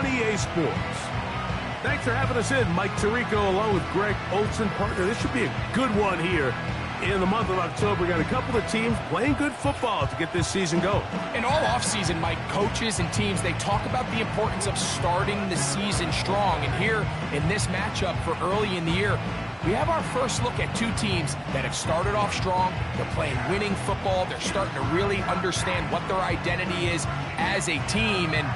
on EA Sports. Thanks for having us in, Mike Tirico, along with Greg Olson. Partner, this should be a good one here in the month of October. We got a couple of teams playing good football to get this season going. And all offseason, Mike, coaches and teams, they talk about the importance of starting the season strong. And here in this matchup for early in the year, we have our first look at two teams that have started off strong. They're playing winning football. They're starting to really understand what their identity is as a team. And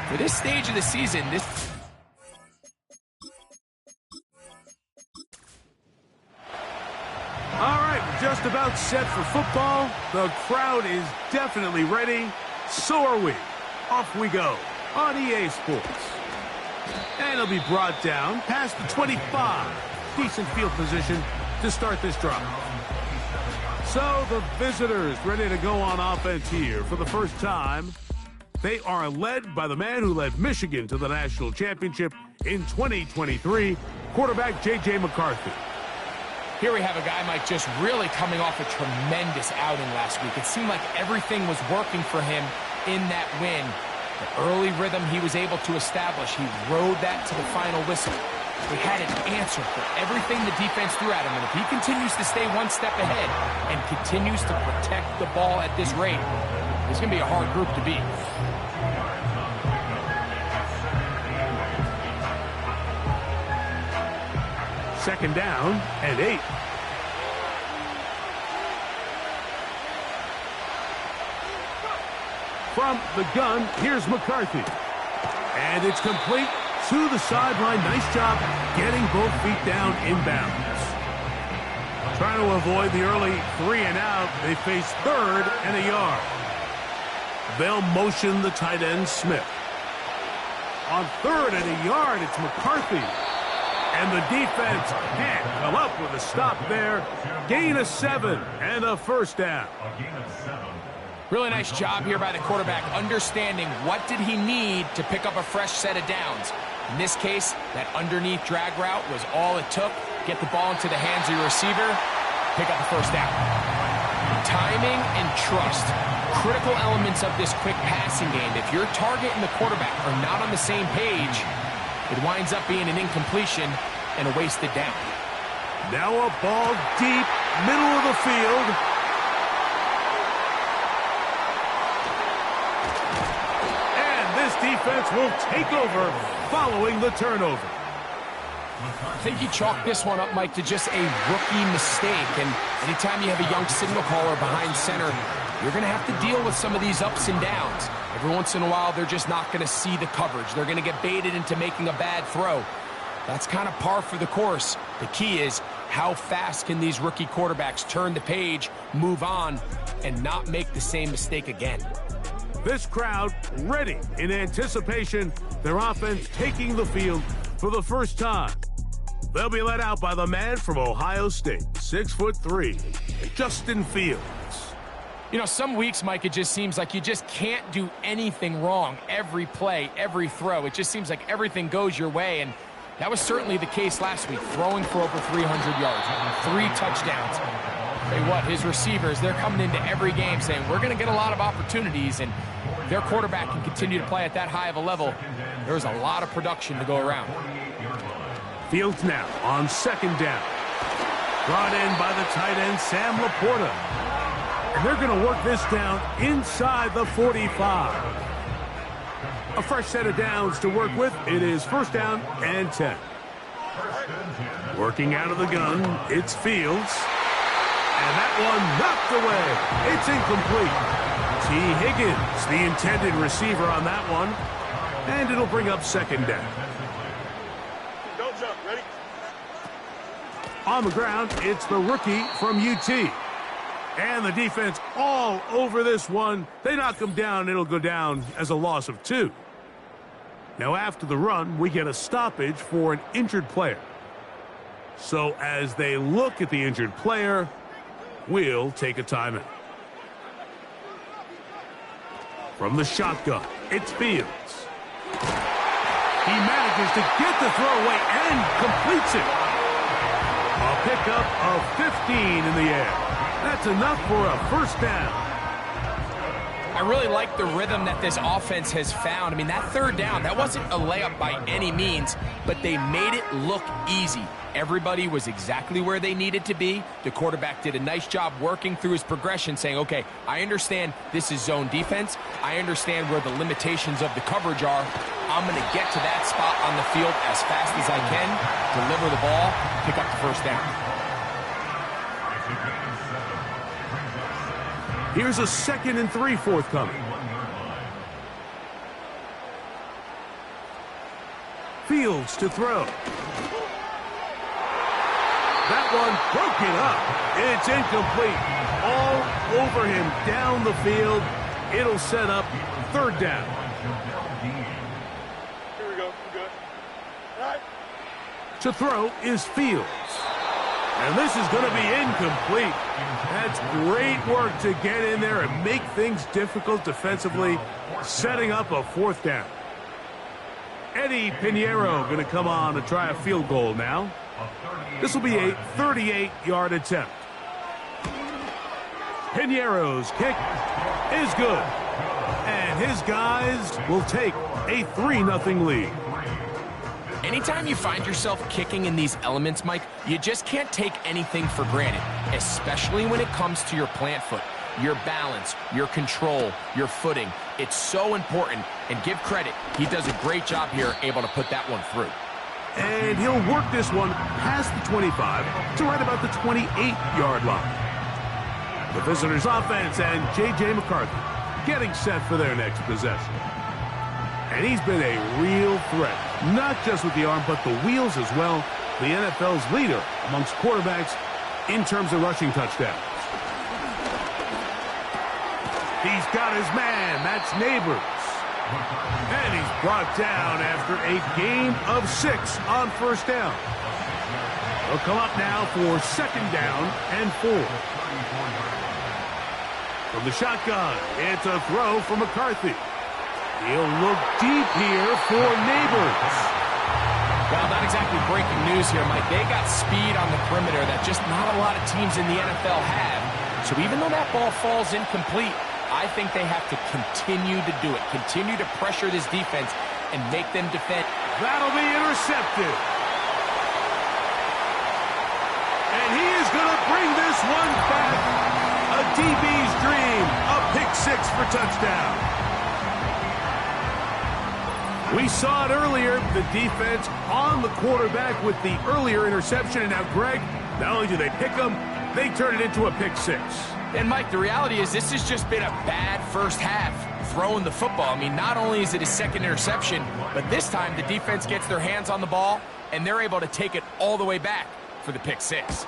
for this stage of the season, All right, we're just about set for football. The crowd is definitely ready. So are we. Off we go on EA Sports. And it'll be brought down past the 25. Decent field position to start this drive. So the visitors ready to go on offense here for the first time. They are led by the man who led Michigan to the national championship in 2023, quarterback J.J. McCarthy. here we have a guy, Mike, just really coming off a tremendous outing last week. It seemed like everything was working for him in that win. The early rhythm he was able to establish, he rode that to the final whistle. He had an answer for everything the defense threw at him, and if he continues to stay one step ahead and continues to protect the ball at this rate, it's going to be a hard group to beat. Second down and 8. From the gun, here's McCarthy. And it's complete to the sideline. Nice job getting both feet down inbounds. Trying to avoid the early 3 and out. They face third and a yard. They'll motion the tight end Smith. On third and a yard, it's McCarthy. And the defense can't come up with a stop there. Gain of 7 and a first down. Really nice job here by the quarterback, understanding what did he need to pick up a fresh set of downs. In this case, that underneath drag route was all it took. Get the ball into the hands of your receiver, pick up the first down. Timing and trust, critical elements of this quick passing game. If your target and the quarterback are not on the same page, it winds up being an incompletion and a wasted down. Now a ball deep, middle of the field. And this defense will take over following the turnover. I think you chalk this one up, Mike, to just a rookie mistake. And anytime you have a young signal caller behind center, you're going to have to deal with some of these ups and downs. Every once in a while, they're just not going to see the coverage. They're going to get baited into making a bad throw. That's kind of par for the course. The key is how fast can these rookie quarterbacks turn the page, move on, and not make the same mistake again. This crowd ready in anticipation. Their offense taking the field for the first time. They'll be led out by the man from Ohio State, 6'3", Justin Fields. You know, some weeks, Mike, it just seems like you just can't do anything wrong. Every play, every throw, it just seems like everything goes your way, and that was certainly the case last week, throwing for over 300 yards, 3 touchdowns. Hey, what, his receivers, they're coming into every game saying, we're going to get a lot of opportunities, and their quarterback can continue to play at that high of a level. There's a lot of production to go around. Fields now on second down. Brought in by the tight end, Sam Laporta. And they're going to work this down inside the 45. A fresh set of downs to work with. It is first down and 10. Working out of the gun, it's Fields. And that one knocked away. It's incomplete. T. Higgins, the intended receiver on that one. And it'll bring up second down. Don't jump. Ready? On the ground, it's the rookie from UT. And the defense all over this one. They knock him down. It'll go down as a loss of 2. Now after the run, we get a stoppage for an injured player. So as they look at the injured player, we'll take a timeout. From the shotgun, it's Fields. He manages to get the throw away and completes it. A pickup of 15 in the air. That's enough for a first down. I really like the rhythm that this offense has found. I mean, that third down, that wasn't a layup by any means, but they made it look easy. Everybody was exactly where they needed to be. The quarterback did a nice job working through his progression, saying, okay, I understand this is zone defense. I understand where the limitations of the coverage are. I'm going to get to that spot on the field as fast as I can, deliver the ball, pick up the first down. Here's a 2nd and 3 forthcoming. Fields to throw. That one broken up. It's incomplete. All over him down the field. It'll set up 3rd down. Here we go. We're good. All right. To throw is Fields. And this is going to be incomplete. That's great work to get in there and make things difficult defensively, setting up a 4th down. Eddie Pinheiro going to come on to try a field goal now. This will be a 38-yard attempt. Pinheiro's kick is good. And his guys will take a 3-0 lead. Anytime you find yourself kicking in these elements, Mike, you just can't take anything for granted, especially when it comes to your plant foot, your balance, your control, your footing. It's so important, and give credit. He does a great job here, able to put that one through. And he'll work this one past the 25 to right about the 28-yard line. The visitors' offense and J.J. McCarthy getting set for their next possession. And he's been a real threat, not just with the arm, but the wheels as well. The NFL's leader amongst quarterbacks in terms of rushing touchdowns. He's got his man. That's Neighbors. And he's brought down after a gain of 6 on 1st down. He'll come up now for 2nd down and 4. From the shotgun, it's a throw for McCarthy. He'll look deep here for Neighbors. Well, not exactly breaking news here, Mike. They got speed on the perimeter that just not a lot of teams in the NFL have. So even though that ball falls incomplete, I think they have to continue to do it. Continue to pressure this defense and make them defend. That'll be intercepted. And he is going to bring this one back. A DB's dream. A pick 6 for touchdown. We saw it earlier, the defense on the quarterback with the earlier interception. And now, Greg, not only do they pick him, they turn it into a pick 6. And, Mike, the reality is this has just been a bad first half throwing the football. I mean, not only is it his 2nd interception, but this time the defense gets their hands on the ball, and they're able to take it all the way back for the pick 6.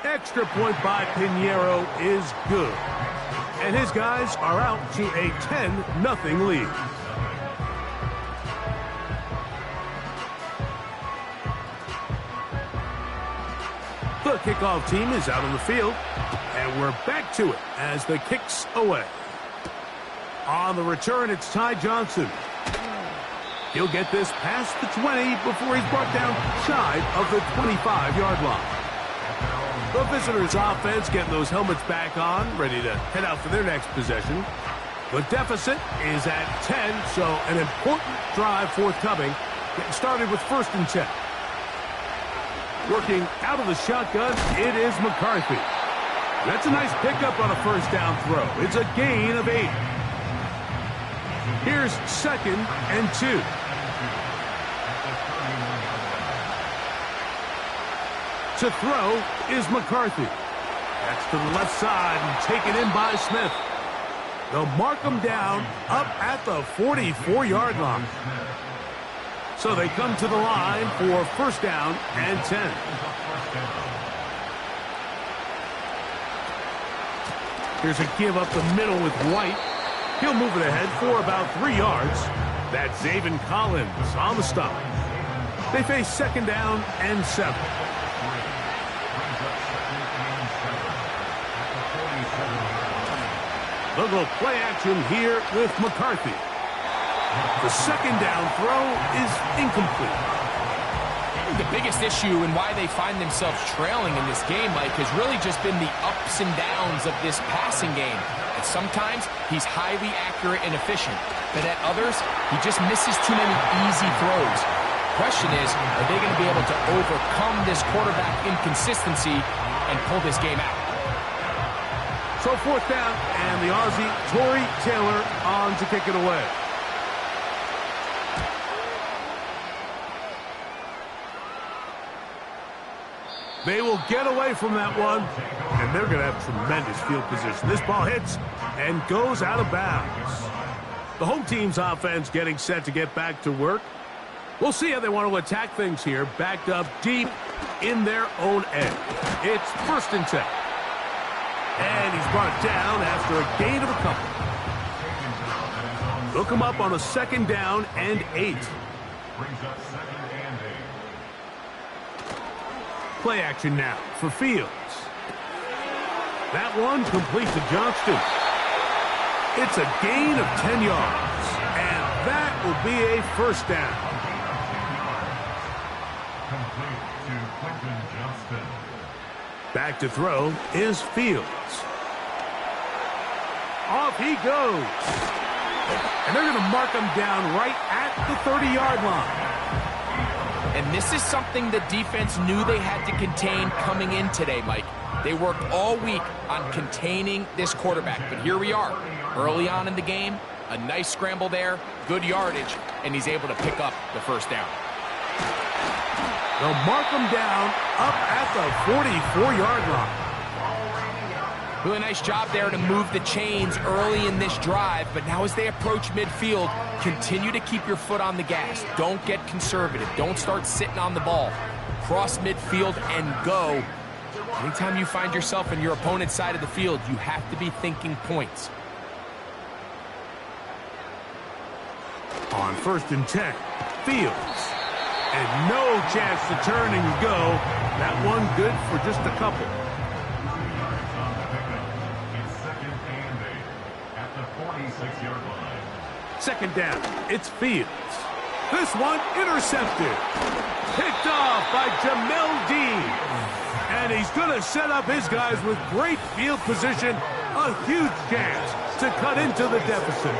Extra point by Pinheiro is good. And his guys are out to a 10-0 lead. The kickoff team is out on the field, and we're back to it as the kick's away. On the return, it's Ty Johnson. He'll get this past the 20 before he's brought down shy of the 25-yard line. The visitors' offense getting those helmets back on, ready to head out for their next possession. The deficit is at 10, so an important drive forthcoming. Getting started with 1st and 10. Working out of the shotgun, it is McCarthy. That's a nice pickup on a 1st down throw. It's a gain of 8. Here's 2nd and 2. To throw is McCarthy. That's to the left side and taken in by Smith. They'll mark him down up at the 44-yard line. So they come to the line for 1st down and 10. Here's a give up the middle with White. He'll move it ahead for about 3 yards. That's Zaven Collins on the stop. They face 2nd down and 7. They'll go play action here with McCarthy. The 2nd down throw is incomplete. The biggest issue and why they find themselves trailing in this game, Mike, has really just been the ups and downs of this passing game. Sometimes he's highly accurate and efficient, but at others, he just misses too many easy throws. Question is, are they going to be able to overcome this quarterback inconsistency and pull this game out? So 4th down, and the Aussie, Torrey Taylor, on to kick it away. They will get away from that one, and they're going to have tremendous field position. This ball hits and goes out of bounds. The home team's offense getting set to get back to work. We'll see how they want to attack things here, backed up deep in their own end. It's 1st and 10. And he's brought down after a gain of a couple. Look him up on a 2nd down and 8. Play action now for Fields. That one complete to Johnston. It's a gain of 10 yards, and that will be a 1st down. Back to throw is Fields. Off he goes. And they're going to mark him down right at the 30-yard line. And this is something the defense knew they had to contain coming in today, Mike. They worked all week on containing this quarterback, but here we are. Early on in the game, a nice scramble there, good yardage, and he's able to pick up the 1st down. They'll mark him down up at the 44-yard line. Really nice job there to move the chains early in this drive, but now as they approach midfield, continue to keep your foot on the gas. Don't get conservative. Don't start sitting on the ball. Cross midfield and go. Anytime you find yourself in your opponent's side of the field, you have to be thinking points. On 1st and 10, Fields. And no chance to turn and go. That one good for just a couple. At the 46-yard line. 2nd down, it's Fields. This one intercepted. Picked off by Jamel Dean. And he's going to set up his guys with great field position. A huge chance to cut into the deficit.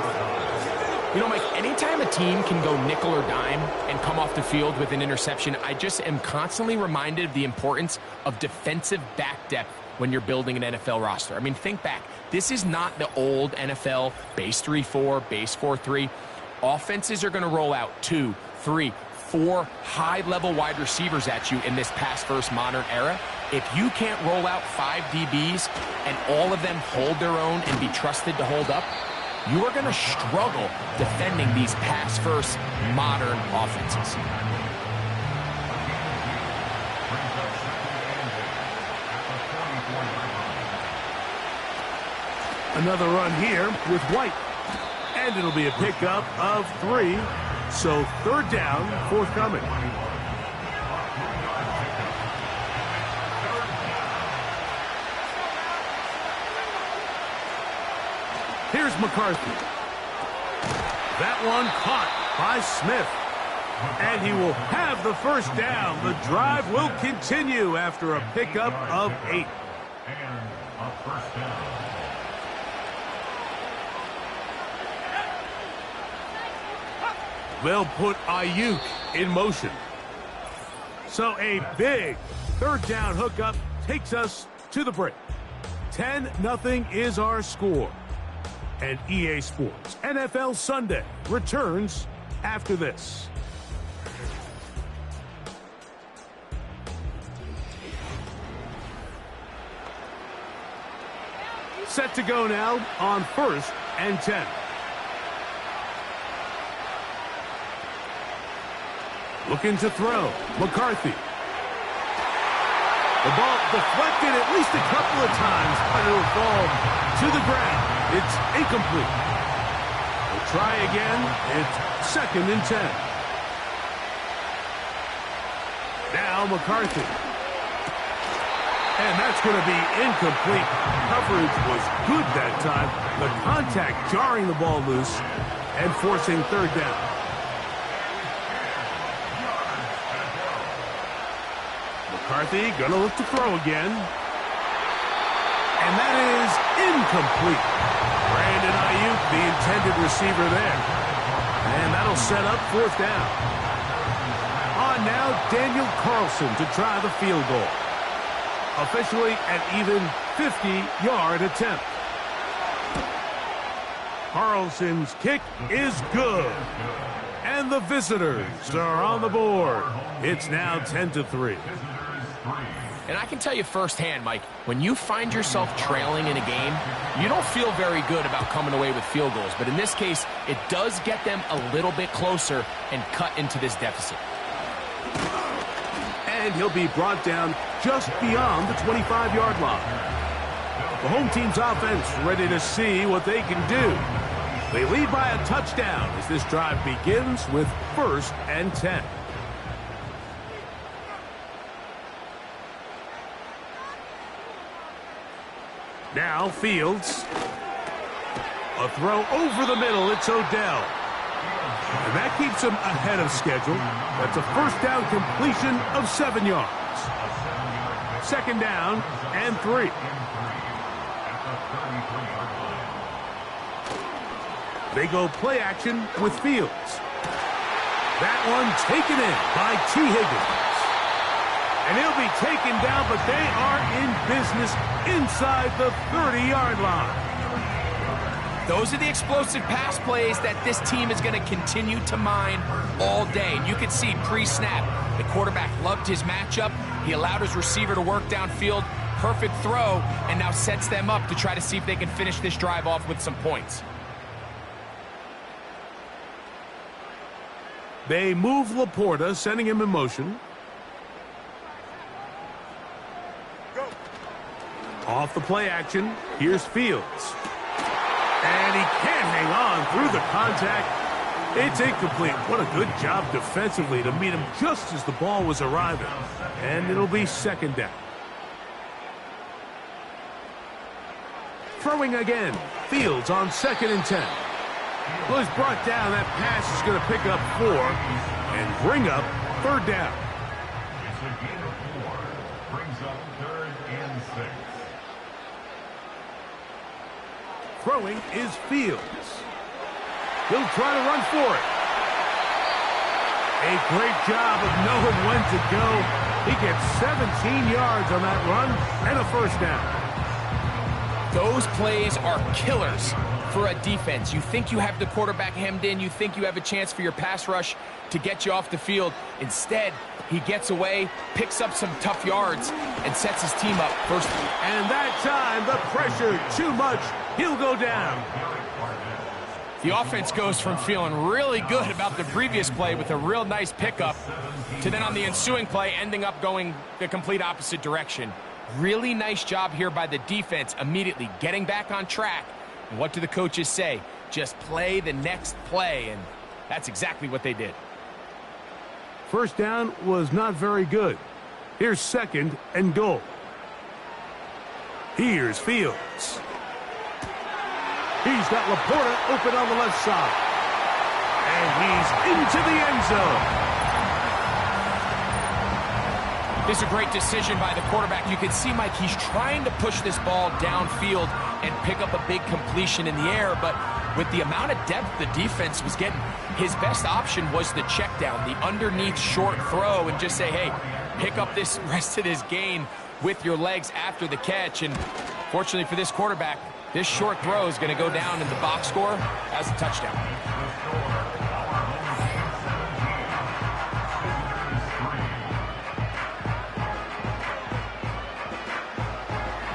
You know, Mike, anytime a team can go nickel or dime and come off the field with an interception, I just am constantly reminded of the importance of defensive back depth when you're building an NFL roster. I mean, think back. This is not the old NFL base 3-4, base 4-3. Offenses are going to roll out 2, 3, 4 high-level wide receivers at you in this pass-first modern era. If you can't roll out 5 DBs and all of them hold their own and be trusted to hold up, you are going to struggle defending these pass-first modern offenses. Another run here with White. And it'll be a pickup of 3. So 3rd down, forthcoming. Here's McCarthy. That one caught by Smith. And he will have the 1st down. The drive will continue after a pickup of 8. And a 1st down. They'll put Ayuk in motion. So a big 3rd down hookup takes us to the break. 10-0 is our score. And EA Sports NFL Sunday returns after this. Set to go now on 1st and 10. Looking to throw. McCarthy. The ball deflected at least a couple of times, but it will fall to the ground. It's incomplete. We'll try again. It's 2nd and 10. Now McCarthy. And that's going to be incomplete. Coverage was good that time. The contact jarring the ball loose and forcing 3rd down. McCarthy going to look to throw again. And that is incomplete. Brandon Ayuk, the intended receiver there. And that'll set up fourth down. On now, Daniel Carlson to try the field goal. Officially an even 50-yard attempt. Carlson's kick is good. And the visitors are on the board. It's now 10-3. And I can tell you firsthand, Mike, when you find yourself trailing in a game, you don't feel very good about coming away with field goals. But in this case, it does get them a little bit closer and cut into this deficit. And he'll be brought down just beyond the 25-yard line. The home team's offense ready to see what they can do. They lead by a touchdown as this drive begins with 1st and 10. Now Fields. A throw over the middle. It's Odell. And that keeps him ahead of schedule. That's a first down completion of 7 yards. 2nd down and 3. They go play action with Fields. That one taken in by T. Higgins. And he'll be taken down, but they are in business inside the 30-yard line. Those are the explosive pass plays that this team is going to continue to mine all day. And you can see pre-snap, the quarterback loved his matchup. He allowed his receiver to work downfield. Perfect throw, and now sets them up to try to see if they can finish this drive off with some points. They move Laporta, sending him in motion. Go. Off the play action, here's Fields. And he can't hang on through the contact. It's incomplete. What a good job defensively to meet him just as the ball was arriving. And it'll be 2nd down. Throwing again. Fields on 2nd and 10. Well, he's brought down. That pass is going to pick up 4 and bring up 3rd down. It's a gain of 4. Brings up 3rd and 6. Throwing is Fields. He'll try to run for it. A great job of knowing when to go. He gets 17 yards on that run and a 1st down. Those plays are killers for a defense. You think you have the quarterback hemmed in. You think you have a chance for your pass rush to get you off the field. Instead, he gets away, picks up some tough yards, and sets his team up first. And that time, the pressure too much. He'll go down. The offense goes from feeling really good about the previous play with a real nice pickup to then on the ensuing play ending up going the complete opposite direction. Really nice job here by the defense immediately getting back on track. And what do the coaches say? Just play the next play, and that's exactly what they did. 1st down was not very good. Here's 2nd and goal. Here's Fields. He's got Laporta open on the left side. And he's into the end zone. This is a great decision by the quarterback. You can see, Mike, he's trying to push this ball downfield and pick up a big completion in the air, but with the amount of depth the defense was getting, his best option was the check down, the underneath short throw, and just say, hey, pick up this rest of this gain with your legs after the catch. And fortunately for this quarterback, this short throw is going to go down in the box score as a touchdown.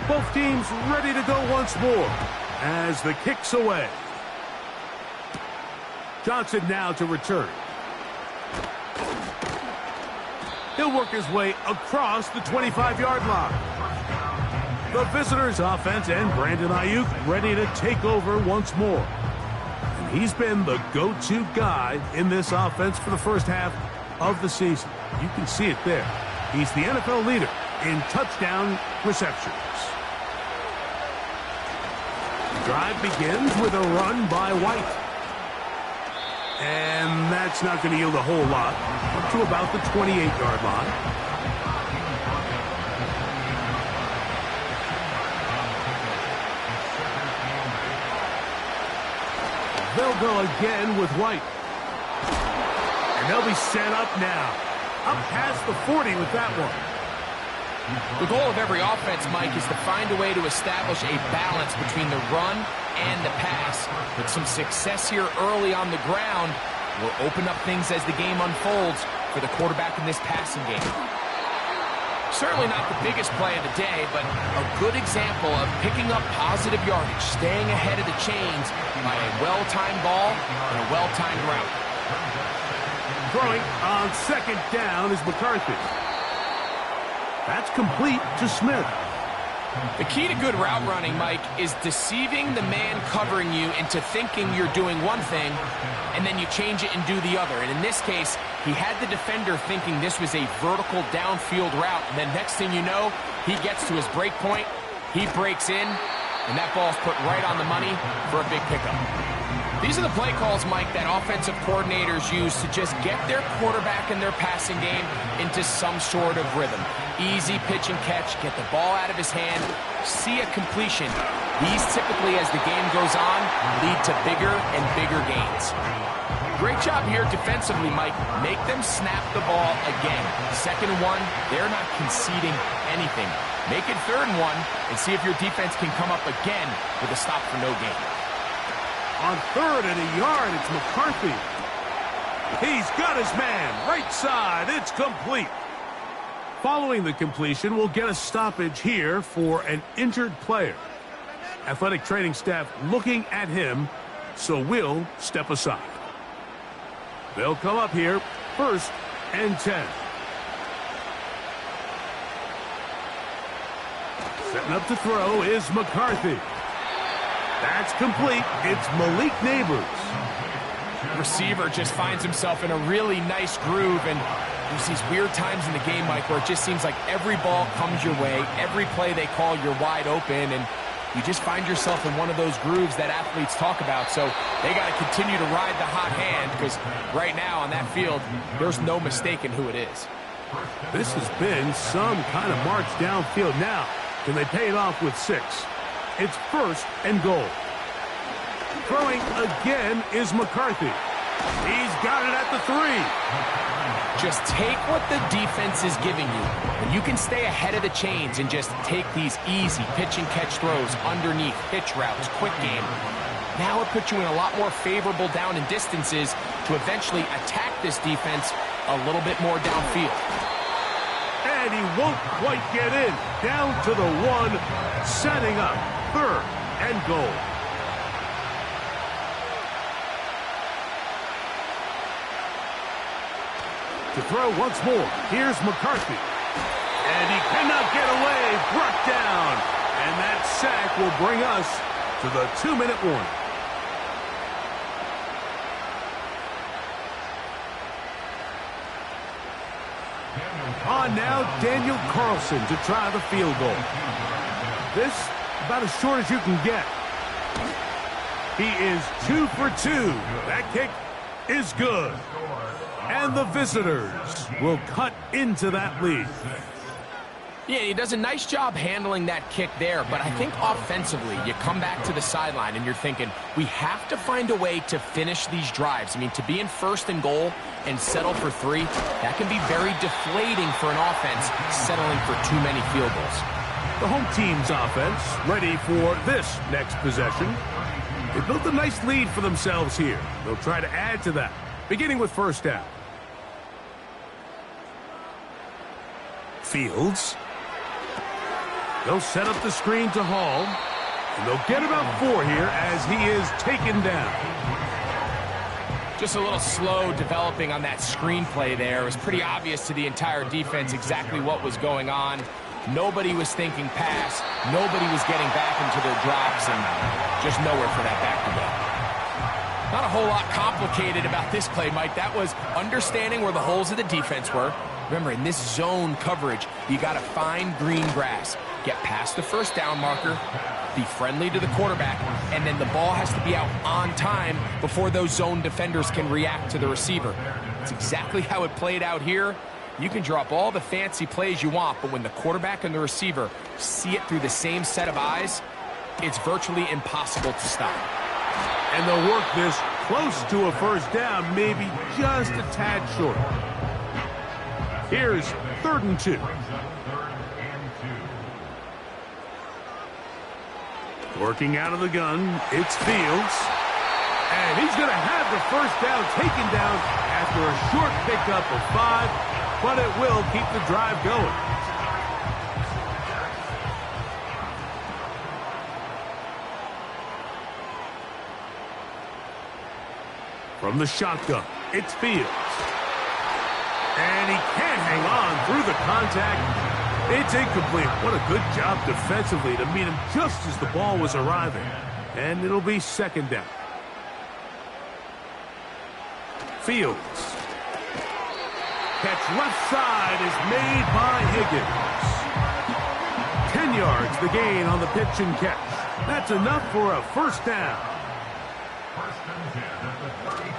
Both teams ready to go once more as the kick's away. Johnson now to return. He'll work his way across the 25-yard line. The visitors' offense and Brandon Ayuk ready to take over once more. And he's been the go-to guy in this offense for the first half of the season. You can see it there. He's the NFL leader in touchdown receptions. The drive begins with a run by White. And that's not going to yield a whole lot, up to about the 28-yard line. They'll go again with White. And they'll be set up now. Up past the 40 with that one. The goal of every offense, Mike, is to find a way to establish a balance between the run and the pass. But some success here early on the ground will open up things as the game unfolds for the quarterback in this passing game. Certainly not the biggest play of the day, but a good example of picking up positive yardage, staying ahead of the chains by a well-timed ball and a well-timed route. Throwing on second down is McCarthy. That's complete to Smith. The key to good route running, Mike, is deceiving the man covering you into thinking you're doing one thing, and then you change it and do the other. And in this case, he had the defender thinking this was a vertical downfield route, and then next thing you know, he gets to his break point, he breaks in, and that ball's put right on the money for a big pickup. These are the play calls, Mike, that offensive coordinators use to just get their quarterback and their passing game into some sort of rhythm. Easy pitch and catch, get the ball out of his hand, see a completion. These typically, as the game goes on, lead to bigger and bigger gains. Great job here defensively, Mike. Make them snap the ball again. 2nd and 1, they're not conceding anything. Make it 3rd and 1 and see if your defense can come up again with a stop for no gain. On 3rd and a yard, it's McCarthy. He's got his man. Right side. It's complete. Following the completion, we'll get a stoppage here for an injured player. Athletic training staff looking at him, so we'll step aside. They'll come up here, 1st and 10. Setting up to throw is McCarthy. That's complete. It's Malik Neighbors. Receiver just finds himself in a really nice groove, and there's these weird times in the game, Mike, where it just seems like every ball comes your way, every play they call, you're wide open, and you just find yourself in one of those grooves that athletes talk about. So they got to continue to ride the hot hand, because right now on that field, there's no mistaking who it is. This has been some kind of march downfield. Now, can they pay it off with 6? It's 1st and goal. Throwing again is McCarthy. He's got it at the 3. Just take what the defense is giving you, and you can stay ahead of the chains and just take these easy pitch and catch throws underneath, hitch routes, quick game. Now it puts you in a lot more favorable down and distances to eventually attack this defense a little bit more downfield. And he won't quite get in. Down to the 1, setting up 3rd and goal. To throw once more, here's McCarthy. And he cannot get away, brought down. And that sack will bring us to the 2-minute warning. On now, Daniel Carlson to try the field goal. This, about as short as you can get. He is 2 for 2. That kick is good. And the visitors will cut into that lead. Yeah, he does a nice job handling that kick there, but I think offensively, you come back to the sideline and you're thinking, we have to find a way to finish these drives. I mean, to be in 1st and goal and settle for 3, that can be very deflating for an offense settling for too many field goals. The home team's offense ready for this next possession. They built a nice lead for themselves here. They'll try to add to that, beginning with 1st down. Fields. They'll set up the screen to Hall. And they'll get about 4 here as he is taken down. Just a little slow developing on that screenplay there. It was pretty obvious to the entire defense exactly what was going on. Nobody was thinking pass. Nobody was getting back into their drops, and just nowhere for that back to go. Not a whole lot complicated about this play, Mike. That was understanding where the holes of the defense were. Remember, in this zone coverage, you got to find green grass. Get past the 1st down marker, be friendly to the quarterback, and then the ball has to be out on time before those zone defenders can react to the receiver. It's exactly how it played out here. You can drop all the fancy plays you want, but when the quarterback and the receiver see it through the same set of eyes, it's virtually impossible to stop. And they'll work this close to a first down, maybe just a tad short. Here's 3rd and 2. Working out of the gun, it's Fields. And he's going to have the first down taken down after a short pickup of 5, but it will keep the drive going. From the shotgun, it's Fields. And he can't hang on through the contact. It's incomplete. What a good job defensively to meet him just as the ball was arriving. And it'll be 2nd down. Fields. Catch left side is made by Higgins. 10 yards the gain on the pitch and catch. That's enough for a first down.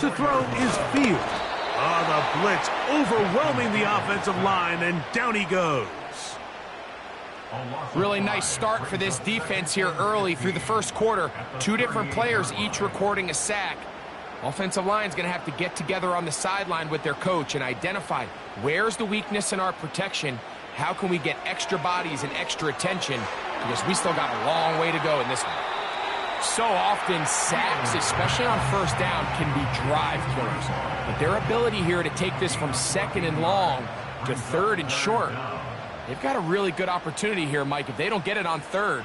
To throw is Fields. Oh, the blitz overwhelming the offensive line, and down he goes. Really nice start for this defense here early through the first quarter. 2 different players each recording a sack. Offensive line's going to have to get together on the sideline with their coach and identify where's the weakness in our protection, how can we get extra bodies and extra attention, because we still got a long way to go in this one. So often, sacks, especially on first down, can be drive killers. But their ability here to take this from 2nd and long to 3rd and short, they've got a really good opportunity here, Mike. If they don't get it on 3rd,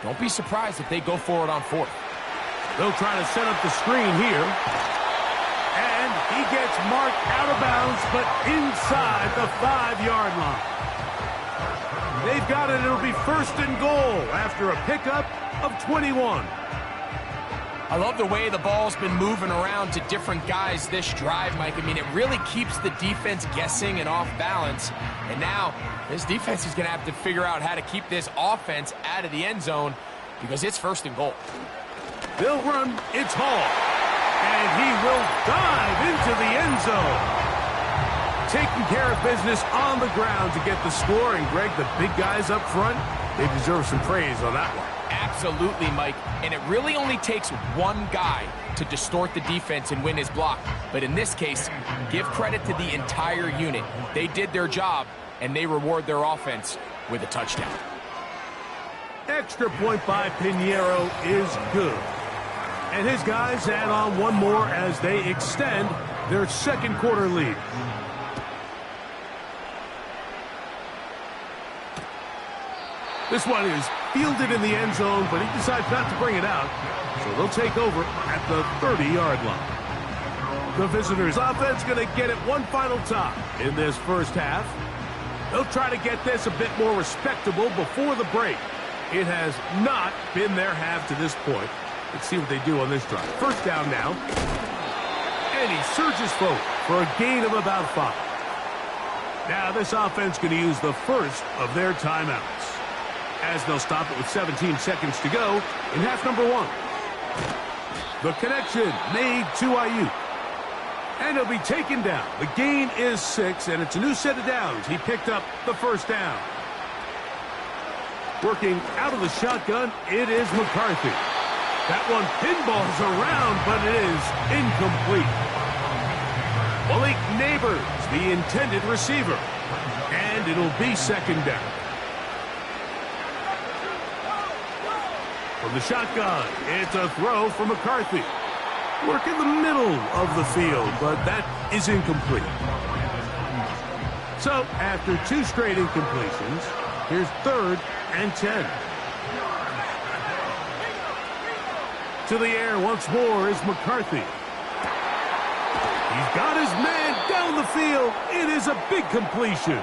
don't be surprised if they go for it on 4th. They'll try to set up the screen here. And he gets marked out of bounds, but inside the 5-yard line. They've got it. It'll be 1st and goal after a pickup of 21. I love the way the ball's been moving around to different guys this drive, Mike. I mean, it really keeps the defense guessing and off balance. And now this defense is going to have to figure out how to keep this offense out of the end zone because it's 1st and goal. They'll run. It's Hall. And he will dive into the end zone. Taking care of business on the ground to get the score. And, Greg, the big guys up front, they deserve some praise on that one. Absolutely, Mike. And it really only takes one guy to distort the defense and win his block. But in this case, give credit to the entire unit. They did their job, and they reward their offense with a touchdown. Extra point by Pinheiro is good. And his guys add on one more as they extend their 2nd quarter lead. This one is fielded in the end zone, but he decides not to bring it out. So they'll take over at the 30-yard line. The visitors' offense going to get it one final time in this first half. They'll try to get this a bit more respectable before the break. It has not been their half to this point. Let's see what they do on this drive. First down now. And he surges forward for a gain of about 5. Now this offense going to use the first of their timeouts, as they'll stop it with 17 seconds to go in half number 1. The connection made to Ayuk. And he'll be taken down. The gain is 6, and it's a new set of downs. He picked up the first down. Working out of the shotgun, it is McCarthy. That one pinballs around, but it is incomplete. Malik Neighbors, the intended receiver. And it'll be 2nd down. From the shotgun, it's a throw for McCarthy. Work in the middle of the field, but that is incomplete. So, after 2 straight incompletions, here's 3rd and 10. To the air once more is McCarthy. He's got his man down the field. It is a big completion.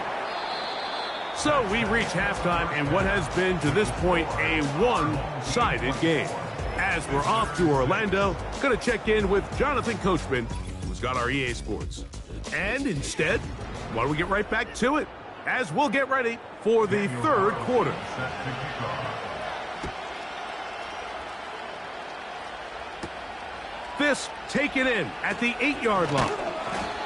So we reach halftime in what has been, to this point, a one-sided game. As we're off to Orlando, going to check in with Jonathan Coachman, who's got our EA Sports. And instead, why don't we get right back to it, as we'll get ready for the 3rd quarter. This taken in at the 8-yard line.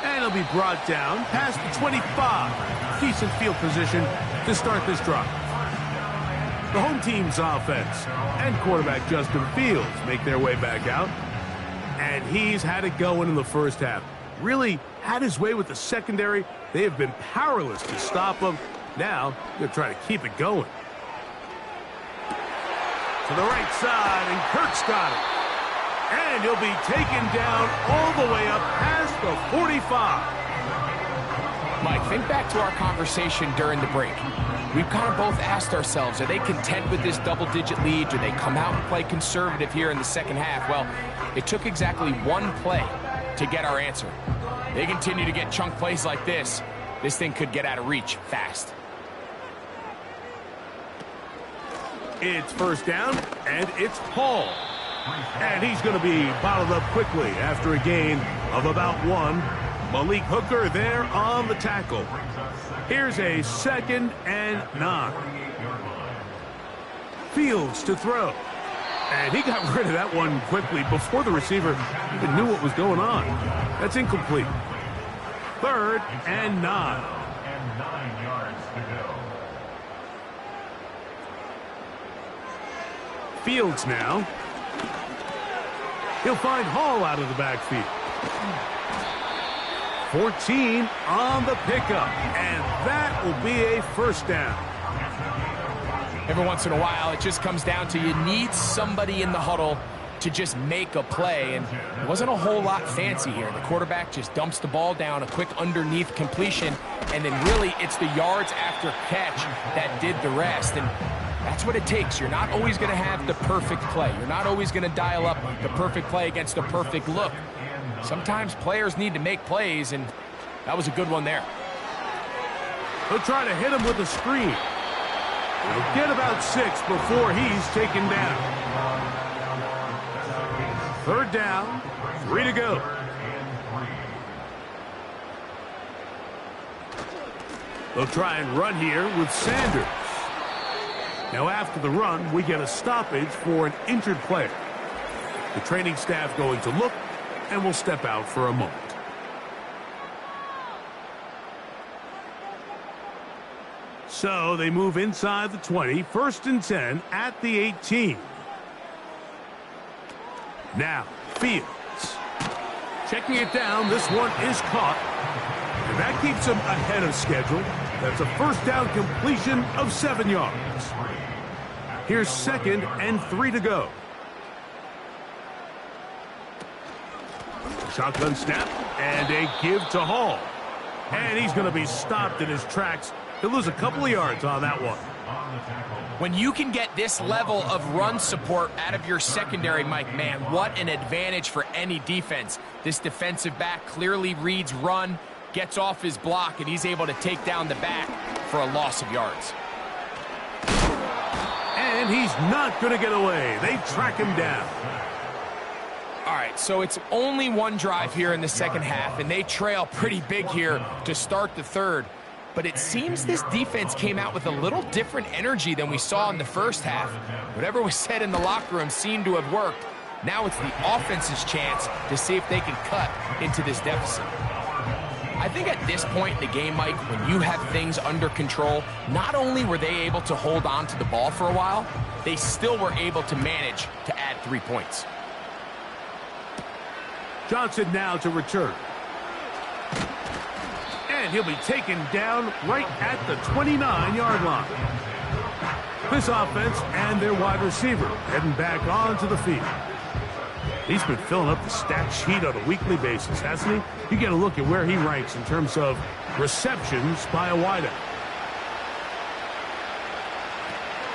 And he'll be brought down past the 25. Decent field position to start this drive. The home team's offense and quarterback Justin Fields make their way back out. And he's had it going in the first half. Really had his way with the secondary. They have been powerless to stop him. Now, they're trying to keep it going. To the right side, and Kirk's got it. And he'll be taken down all the way up past the 45. Mike, think back to our conversation during the break. We've kind of both asked ourselves, are they content with this double-digit lead? Do they come out and play conservative here in the second half? Well, it took exactly one play to get our answer. They continue to get chunk plays like this. This thing could get out of reach fast. It's first down, and it's Paul. And he's going to be bottled up quickly after a gain of about 1. Malik Hooker there on the tackle. Here's a 2nd and 9. Fields to throw. And he got rid of that one quickly before the receiver even knew what was going on. That's incomplete. 3rd and 9. And 9 yards to go. Fields now. He'll find Hall out of the backfield. 14 on the pickup, and that will be a first down. Every once in a while, it just comes down to you need somebody in the huddle to just make a play, and it wasn't a whole lot fancy here. The quarterback just dumps the ball down, a quick underneath completion, and then really it's the yards after catch that did the rest, and that's what it takes. You're not always going to have the perfect play. You're not always going to dial up the perfect play against the perfect look. Sometimes players need to make plays, and that was a good one there. They'll try to hit him with a screen. He'll get about 6 before he's taken down. 3rd down, 3 to go. They'll try and run here with Sanders. Now after the run, we get a stoppage for an injured player. The training staff going to look and will step out for a moment. So they move inside the 20, 1st and 10 at the 18. Now, Fields. Checking it down, this one is caught. And that keeps him ahead of schedule. That's a first down completion of 7 yards. Here's 2nd and 3 to go. Shotgun snap and a give to Hall. And he's going to be stopped in his tracks. He'll lose a couple of yards on that one. When you can get this level of run support out of your secondary, Mike, man, what an advantage for any defense. This defensive back clearly reads run, gets off his block, and he's able to take down the back for a loss of yards. And he's not going to get away. They track him down. All right, so it's only one drive here in the second half, and they trail pretty big here to start the third. But it seems this defense came out with a little different energy than we saw in the first half. Whatever was said in the locker room seemed to have worked. Now it's the offense's chance to see if they can cut into this deficit. I think at this point in the game, Mike, when you have things under control, not only were they able to hold on to the ball for a while, they still were able to manage to add 3 points. Johnson now to return. And he'll be taken down right at the 29-yard line. This offense and their wide receiver heading back onto the field. He's been filling up the stat sheet on a weekly basis, hasn't he? You get a look at where he ranks in terms of receptions by a wideout.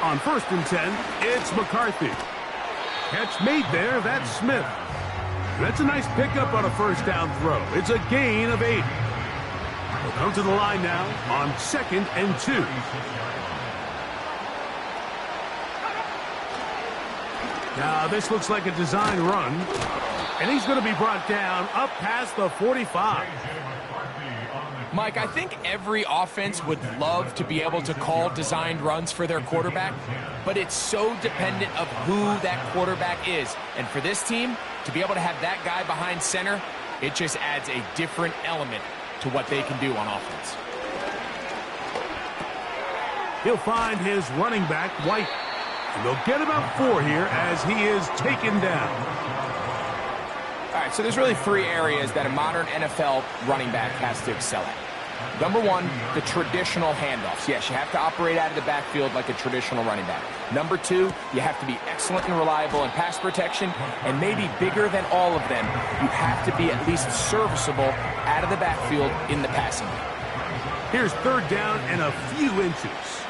On 1st and 10, it's McCarthy. Catch made there, that's Smith. That's a nice pickup on a first down throw. It's a gain of 8. We'll come to the line now on 2nd and 2. Now this looks like a design run, and he's going to be brought down up past the 45. Mike, I think every offense would love to be able to call designed runs for their quarterback, but it's so dependent of who that quarterback is. And for this team, to be able to have that guy behind center, it just adds a different element to what they can do on offense. He'll find his running back, White. And they'll get about 4 here as he is taken down. All So there's really three areas that a modern NFL running back has to excel at. Number one, the traditional handoffs. Yes, you have to operate out of the backfield like a traditional running back. Number two, you have to be excellent and reliable in pass protection, and maybe bigger than all of them, you have to be at least serviceable out of the backfield in the passing game. Here's third down and a few inches.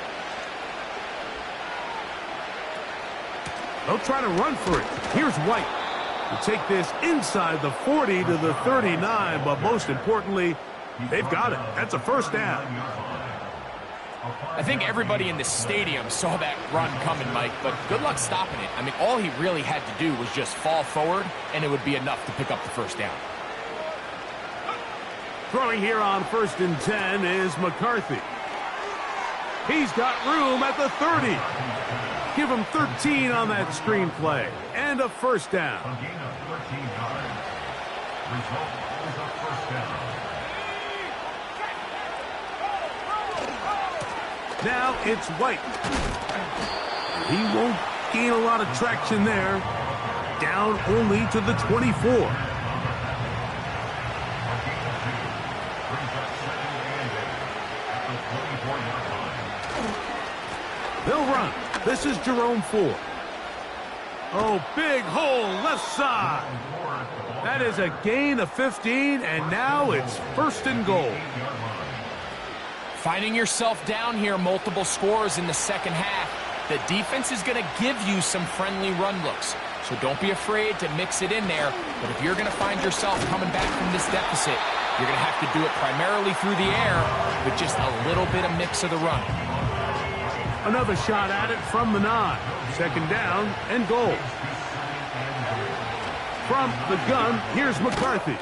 They'll try to run for it. Here's White. To take this inside the 40 to the 39, but most importantly, they've got it. That's a first down. I think everybody in the stadium saw that run coming, Mike, but good luck stopping it. I mean, all he really had to do was just fall forward, and it would be enough to pick up the first down. Throwing here on 1st and 10 is McCarthy. He's got room at the 30. Give him 13 on that screenplay. And a first down. A gain of 13 yards. Result is a first down. Now it's White. He won't gain a lot of traction there. Down only to the 24. They'll run. This is Jerome Ford. Oh, big hole left side. That is a gain of 15, and now it's 1st and goal. Finding yourself down here, multiple scores in the second half. The defense is going to give you some friendly run looks, so don't be afraid to mix it in there. But if you're going to find yourself coming back from this deficit, you're going to have to do it primarily through the air with just a little bit of mix of the run. Another shot at it from the 9. Second down and goal. From the gun, here's McCarthy.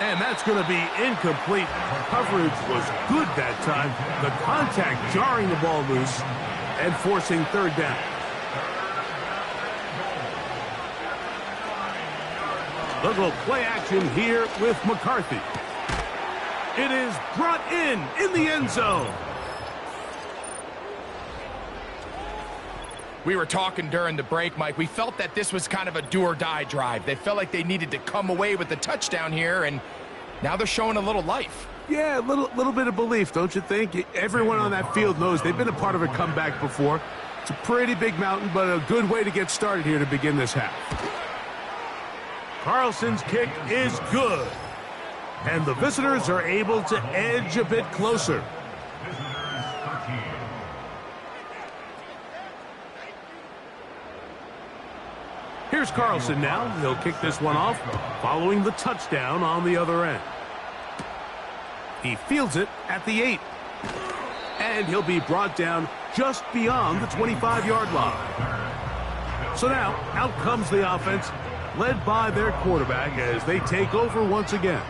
And that's going to be incomplete. Coverage was good that time. The contact jarring the ball loose and forcing third down. They'll go play action here with McCarthy. It is brought in the end zone. We were talking during the break, Mike. We felt that this was kind of a do-or-die drive. They felt like they needed to come away with the touchdown here, and now they're showing a little life. Yeah, a little bit of belief, don't you think? Everyone on that field knows they've been a part of a comeback before. It's a pretty big mountain, but a good way to get started here to begin this half. Carlson's kick is good, and the visitors are able to edge a bit closer. Here's Carlson now. He'll kick this one off, following the touchdown on the other end. He fields it at the 8. And he'll be brought down just beyond the 25-yard line. So now, out comes the offense, led by their quarterback as they take over once again.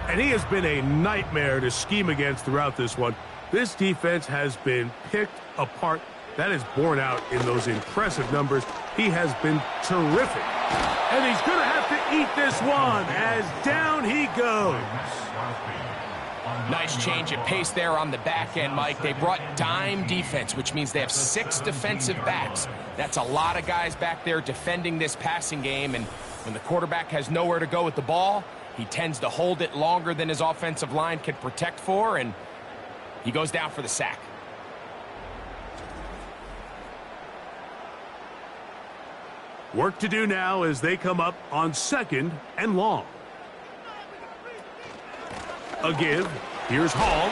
And he has been a nightmare to scheme against throughout this one. This defense has been picked apart. That is borne out in those impressive numbers. He has been terrific. And he's going to have to eat this one as down he goes. Nice change of pace there on the back end, Mike. They brought dime defense, which means they have 6 defensive backs. That's a lot of guys back there defending this passing game. And when the quarterback has nowhere to go with the ball, he tends to hold it longer than his offensive line can protect for, and he goes down for the sack. Work to do now as they come up on 2nd and long. A give. Here's Hall.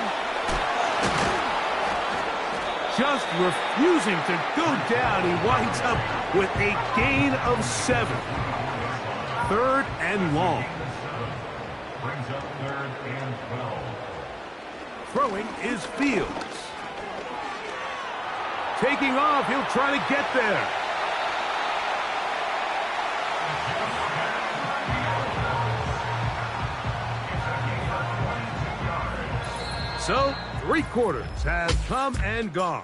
Just refusing to go down. He winds up with a gain of 7. 3rd and long. Brings up 3rd and 12. Throwing is Fields. Taking off. He'll try to get there. So, 3 quarters have come and gone.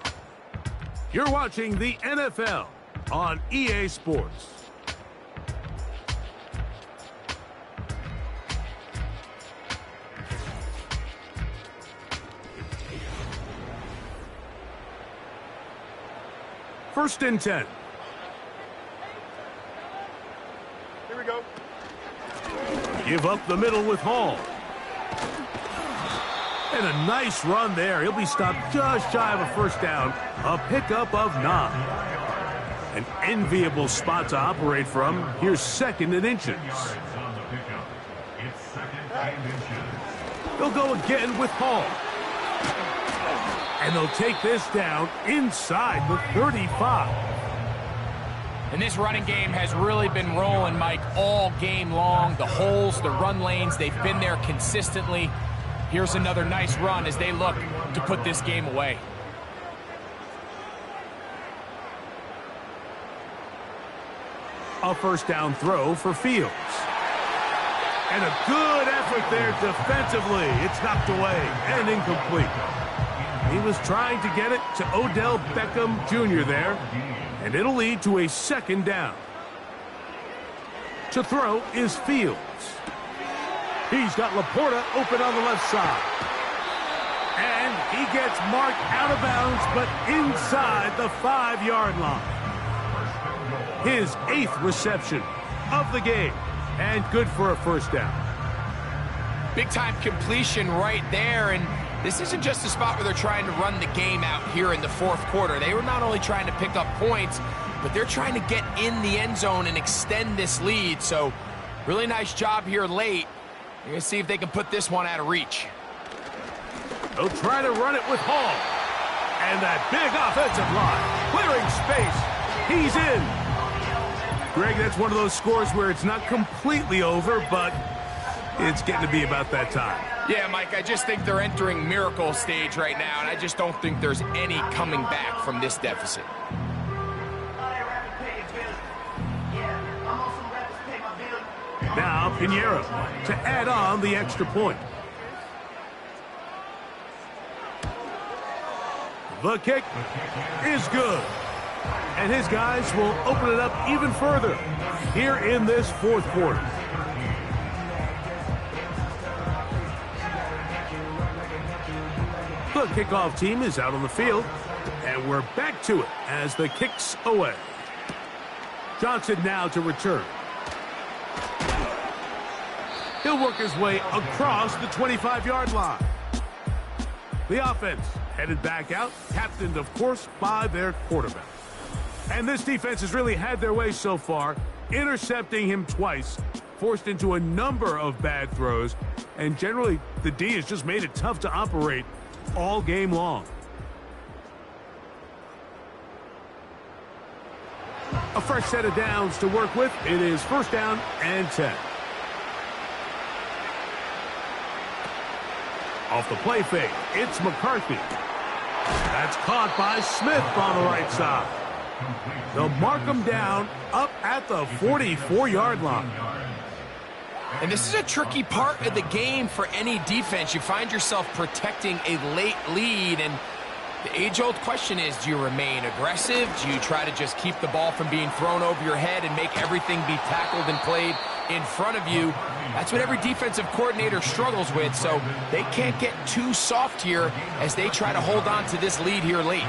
You're watching the NFL on EA Sports. First and 10. Here we go. Give up the middle with Hall. And a nice run there. He'll be stopped just shy of a first down. A pickup of 9. An enviable spot to operate from. Here's 2nd and inches. They'll go again with Hall. And they'll take this down inside the 35. And this running game has really been rolling, Mike, all game long. The holes, the run lanes, they've been there consistently. Here's another nice run as they look to put this game away. A first down throw for Fields. And a good effort there defensively. It's knocked away and incomplete. He was trying to get it to Odell Beckham Jr. there, and it'll lead to a 2nd down. To throw is Fields. He's got Laporta open on the left side. And he gets marked out of bounds, but inside the 5-yard line. His 8th reception of the game, and good for a first down. Big-time completion right there, and this isn't just a spot where they're trying to run the game out here in the 4th quarter. They were not only trying to pick up points, but they're trying to get in the end zone and extend this lead. So, really nice job here late. You're going to see if they can put this one out of reach. They'll try to run it with Hall. And that big offensive line, clearing space. He's in. Greg, that's one of those scores where it's not completely over, but it's getting to be about that time. Yeah, Mike, I just think they're entering miracle stage right now, and I just don't think there's any coming back from this deficit. Now Pinheiro to add on the extra point. The kick is good. And his guys will open it up even further here in this 4th quarter. The kickoff team is out on the field, and we're back to it as the kick's away. Johnson now to return. He'll work his way across the 25-yard line. The offense headed back out, captained, of course, by their quarterback. And this defense has really had their way so far, intercepting him twice, forced into a number of bad throws, and generally the D has just made it tough to operate all game long. A fresh set of downs to work with. It is 1st down and 10. Off the play fake, it's McCarthy. That's caught by Smith on the right side. They'll mark him down up at the 44-yard line. And this is a tricky part of the game for any defense. You find yourself protecting a late lead, and the age-old question is, do you remain aggressive? Do you try to just keep the ball from being thrown over your head and make everything be tackled and played in front of you? That's what every defensive coordinator struggles with, so they can't get too soft here as they try to hold on to this lead here late.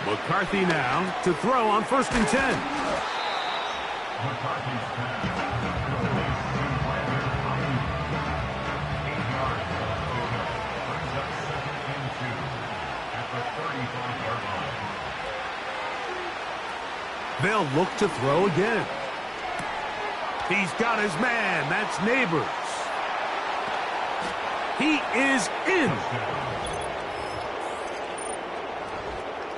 McCarthy now to throw on 1st and 10. They'll look to throw again. He's got his man. That's Neighbors. He is in.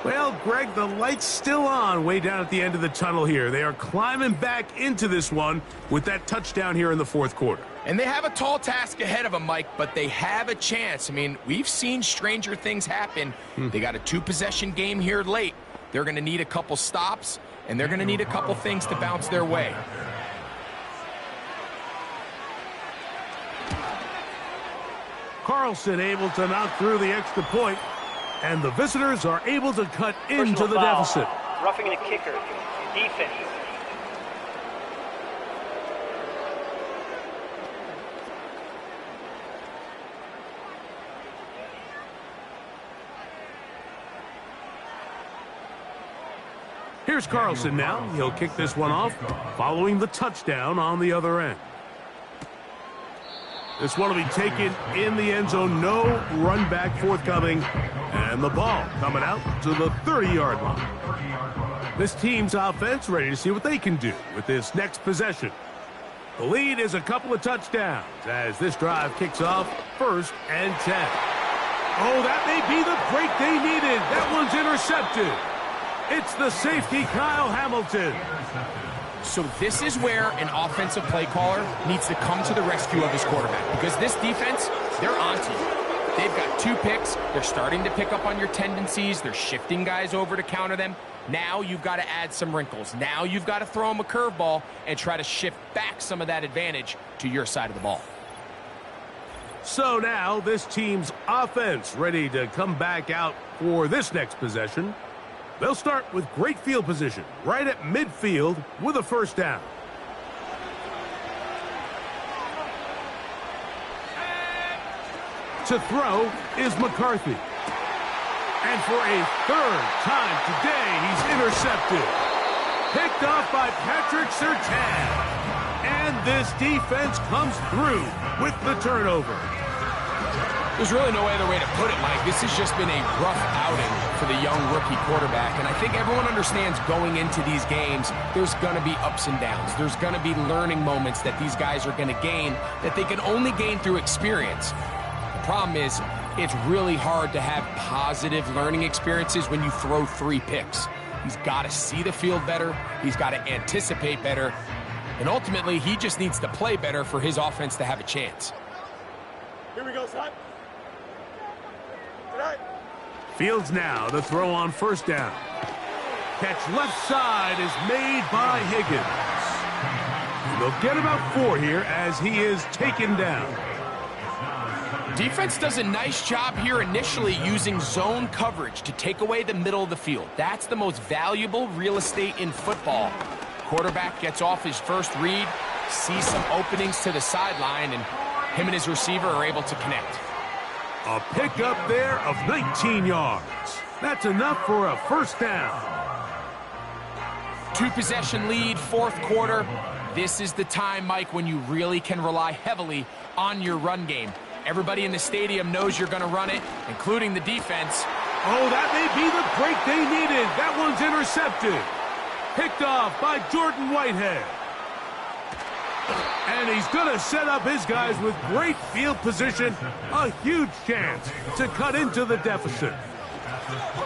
Well, Greg, the light's still on way down at the end of the tunnel here. They are climbing back into this one with that touchdown here in the 4th quarter. And they have a tall task ahead of them, Mike, but they have a chance. I mean, we've seen stranger things happen. They got a 2-possession game here late. They're going to need a couple stops, and they're going to need a couple things to bounce their way. Carlson able to knock through the extra point, and the visitors are able to cut into the deficit. Roughing the kicker. Defense. Here's Carlson now. He'll kick this one off, following the touchdown on the other end. This one will be taken in the end zone. No run back forthcoming. And the ball coming out to the 30-yard line. This team's offense ready to see what they can do with this next possession. The lead is a couple of touchdowns as this drive kicks off 1st and 10. Oh, that may be the break they needed. That one's intercepted. It's the safety, Kyle Hamilton. So this is where an offensive play caller needs to come to the rescue of his quarterback, because this defense, they're onto you. They've got 2 picks. They're starting to pick up on your tendencies. They're shifting guys over to counter them. Now you've got to add some wrinkles. Now you've got to throw them a curveball and try to shift back some of that advantage to your side of the ball. So now this team's offense ready to come back out for this next possession. They'll start with great field position right at midfield with a 1st down. To throw is McCarthy. And for a 3rd time today, he's intercepted. Picked off by Patrick Surtain. And this defense comes through with the turnover. There's really no other way to put it, Mike. This has just been a rough outing for the young rookie quarterback. And I think everyone understands going into these games, there's going to be ups and downs. There's going to be learning moments that these guys are going to gain that they can only gain through experience. The problem is, it's really hard to have positive learning experiences when you throw 3 picks. He's got to see the field better. He's got to anticipate better. And ultimately, he just needs to play better for his offense to have a chance. Here we go, son. Fields now to throw on 1st down. Catch left side is made by Higgins. They'll get about 4 here as he is taken down. Defense does a nice job here initially using zone coverage to take away the middle of the field. That's the most valuable real estate in football. Quarterback gets off his first read, sees some openings to the sideline, and him and his receiver are able to connect. A pickup there of 19 yards. That's enough for a 1st down. 2-possession lead, 4th quarter. This is the time, Mike, when you really can rely heavily on your run game. Everybody in the stadium knows you're going to run it, including the defense. Oh, that may be the break they needed. That one's intercepted. Picked off by Jordan Whitehead. And he's going to set up his guys with great field position. A huge chance to cut into the deficit.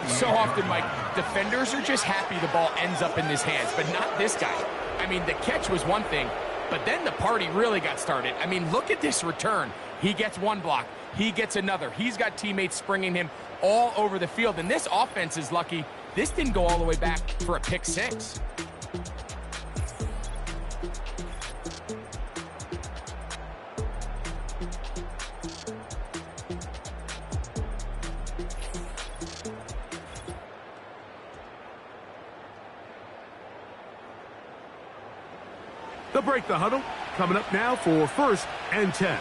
So often, Mike, defenders are just happy the ball ends up in his hands, but not this guy. I mean, the catch was one thing, but then the party really got started. I mean, look at this return. He gets one block. He gets another. He's got teammates springing him all over the field. And this offense is lucky this didn't go all the way back for a pick 6. They'll break the huddle. Coming up now for 1st and 10.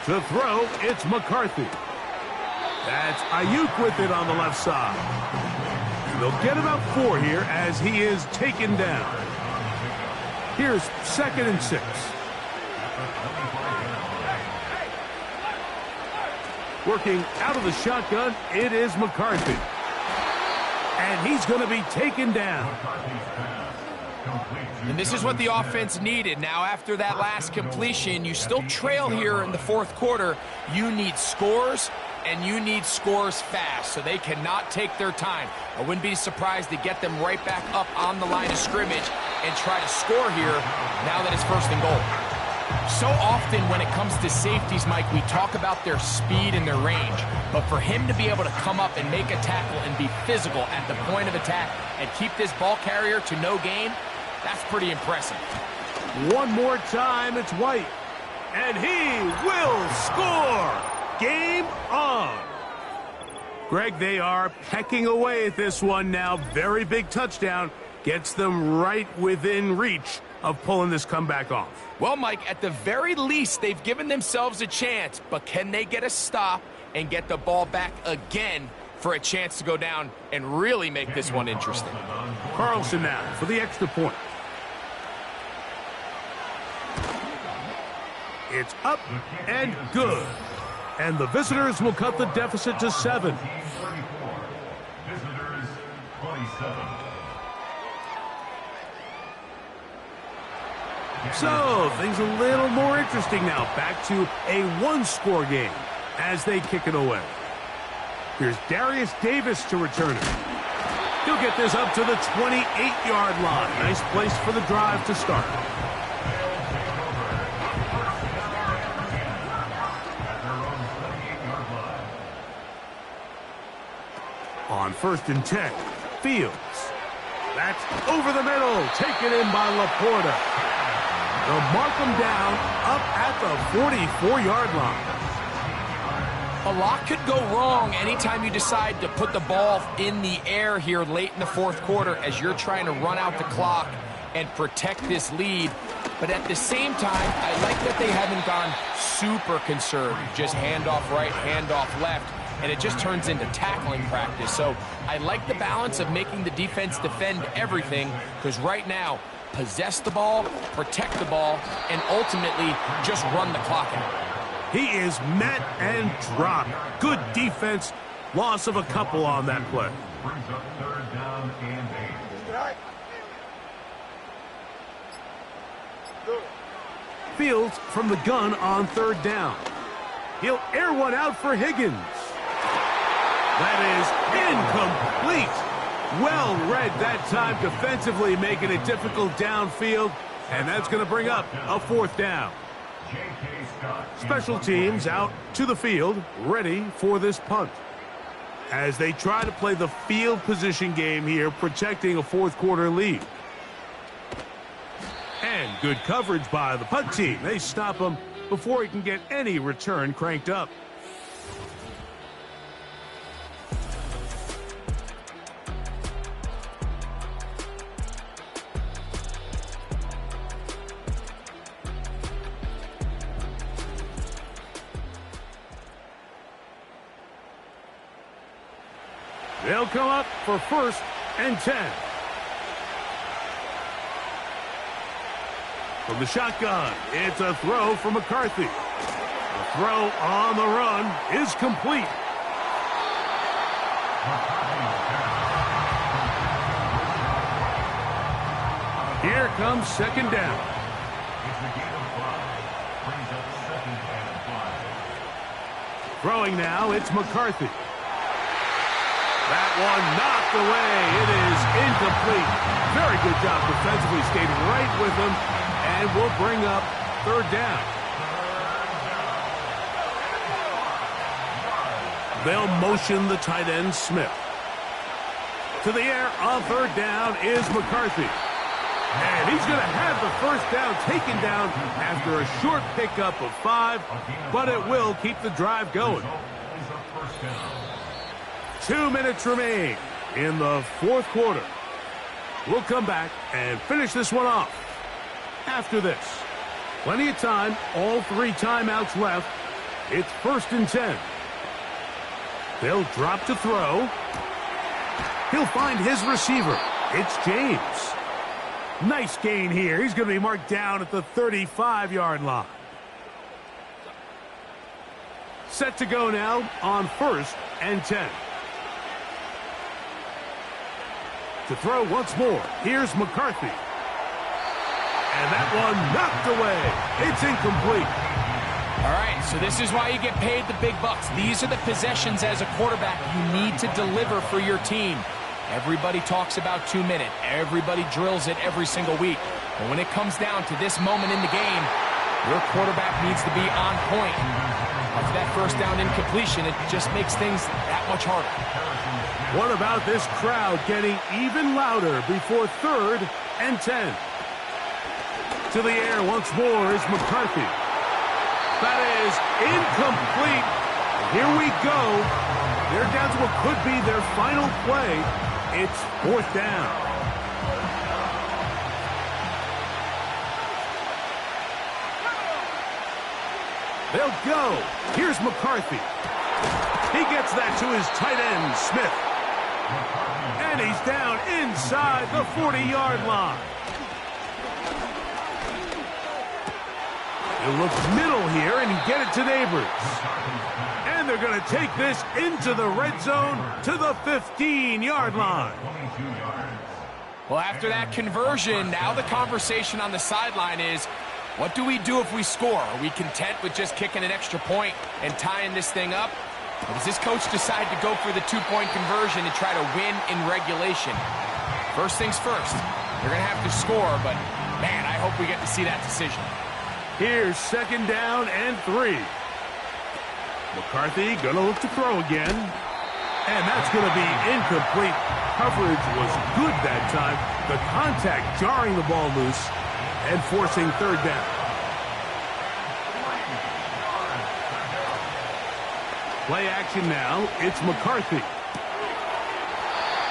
To throw, it's McCarthy. That's Ayuk with it on the left side. They'll get about 4 here as he is taken down. Here's 2nd and 6. Working out of the shotgun, it is McCarthy. And he's going to be taken down. And this is what the offense needed. Now, after that last completion, you still trail here in the 4th quarter. You need scores, and you need scores fast, so they cannot take their time. I wouldn't be surprised to get them right back up on the line of scrimmage and try to score here now that it's 1st and goal. So often when it comes to safeties, Mike, we talk about their speed and their range. But for him to be able to come up and make a tackle and be physical at the point of attack and keep this ball carrier to no gain, that's pretty impressive. One more time, it's White. And he will score! Game on! Greg, they are pecking away at this one now. Very big touchdown. Gets them right within reach of pulling this comeback off. Well, Mike, at the very least, they've given themselves a chance. But can they get a stop and get the ball back again for a chance to go down and really make this one interesting. Carlson now for the extra point. It's up and good. And the visitors will cut the deficit to 7. Visitors 27. So, things a little more interesting now. Back to a one-score game as they kick it away. Here's Darius Davis to return it. He'll get this up to the 28-yard line. Nice place for the drive to start. On 1st and 10, Fields. That's over the middle. Taken in by Laporta. They'll mark him down up at the 44-yard line. A lot could go wrong anytime you decide to put the ball in the air here late in the 4th quarter as you're trying to run out the clock and protect this lead. But at the same time, I like that they haven't gone super conservative. Just handoff right, handoff left, and it just turns into tackling practice. So I like the balance of making the defense defend everything, because right now, possess the ball, protect the ball, and ultimately just run the clock out. He is met and dropped. Good defense. Loss of a couple on that play. Brings up 3rd down and 8. Fields from the gun on 3rd down. He'll air one out for Higgins. That is incomplete. Well read that time defensively, making it difficult downfield, and that's going to bring up a 4th down. Special teams out to the field, ready for this punt. As they try to play the field position game here, protecting a 4th quarter lead. And good coverage by the punt team. They stop him before he can get any return cranked up. They'll come up for 1st and 10. From the shotgun, it's a throw from McCarthy. The throw on the run is complete. Here comes 2nd down. It's a gain of 5. Brings up 2nd and 5. Throwing now, it's McCarthy. That one knocked away. It is incomplete. Very good job defensively. Stayed right with him, and will bring up 3rd down. They'll motion the tight end Smith. To the air on 3rd down is McCarthy. And he's going to have the 1st down taken down after a short pickup of 5, but it will keep the drive going. 2 minutes remain in the 4th quarter. We'll come back and finish this one off after this. Plenty of time, all 3 timeouts left. It's 1st and 10. They'll drop to throw. He'll find his receiver. It's James. Nice gain here. He's going to be marked down at the 35-yard line. Set to go now on 1st and 10. To throw once more. Here's McCarthy. And that one knocked away. It's incomplete. All right, so this is why you get paid the big bucks. These are the possessions as a quarterback you need to deliver for your team. Everybody talks about 2 minutes. Everybody drills it every single week. But when it comes down to this moment in the game, your quarterback needs to be on point. After that 1st down incompletion, it just makes things that much harder. What about this crowd getting even louder before 3rd and 10? To the air once more is McCarthy. That is incomplete. Here we go. They're down to what could be their final play. It's 4th down. They'll go. Here's McCarthy. He gets that to his tight end, Smith. And he's down inside the 40-yard line. He'll look middle here and get it to Neighbors. And they're going to take this into the red zone to the 15-yard line. Well, after that conversion, now the conversation on the sideline is, what do we do if we score? Are we content with just kicking an extra point and tying this thing up? Or does this coach decide to go for the two-point conversion and try to win in regulation? First things first, they're going to have to score, but, man, I hope we get to see that decision. Here's 2nd down and 3. McCarthy going to look to throw again. And that's going to be incomplete. Coverage was good that time. The contact jarring the ball loose and forcing 3rd down. Play action now. It's McCarthy.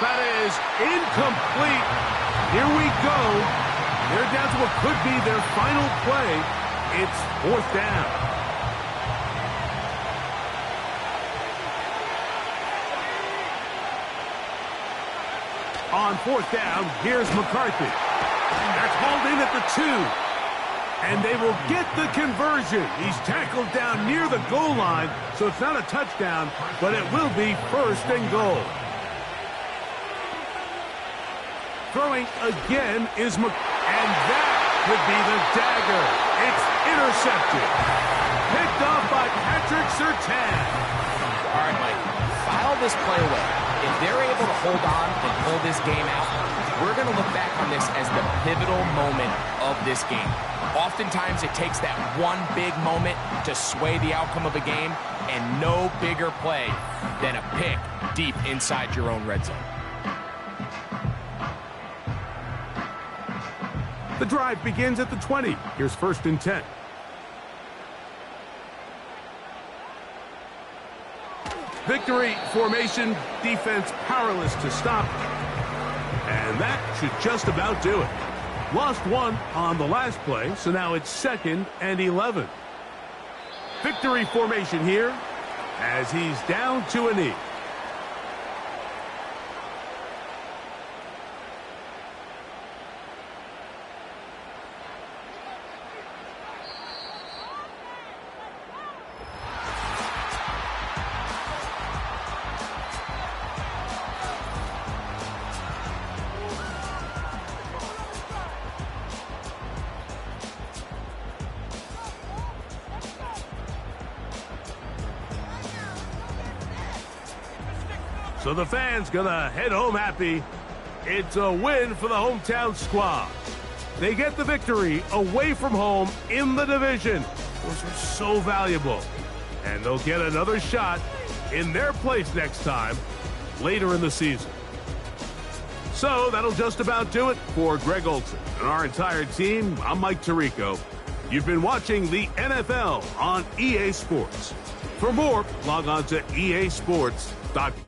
That is incomplete. Here we go. They're down to what could be their final play. It's 4th down. On 4th down, here's McCarthy. That's hauled in at the 2. And they will get the conversion. He's tackled down near the goal line, so it's not a touchdown, but it will be 1st and goal. Throwing again is and that could be the dagger. It's intercepted. Picked off by Patrick Surtain. All right, Mike, file this play away. If they're able to hold on and pull this game out, we're going to look back on this as the pivotal moment of this game. Oftentimes, it takes that one big moment to sway the outcome of a game, and no bigger play than a pick deep inside your own red zone. The drive begins at the 20. Here's 1st and 10. Victory formation, defense powerless to stop. And that should just about do it. Lost 1 on the last play, so now it's 2nd and 11. Victory formation here as he's down to a knee. So the fans gonna head home happy. It's a win for the hometown squad. They get the victory away from home in the division. Those are so valuable. And they'll get another shot in their place next time later in the season. So that'll just about do it for Greg Olson and our entire team. I'm Mike Tirico. You've been watching the NFL on EA Sports. For more, log on to easports.com.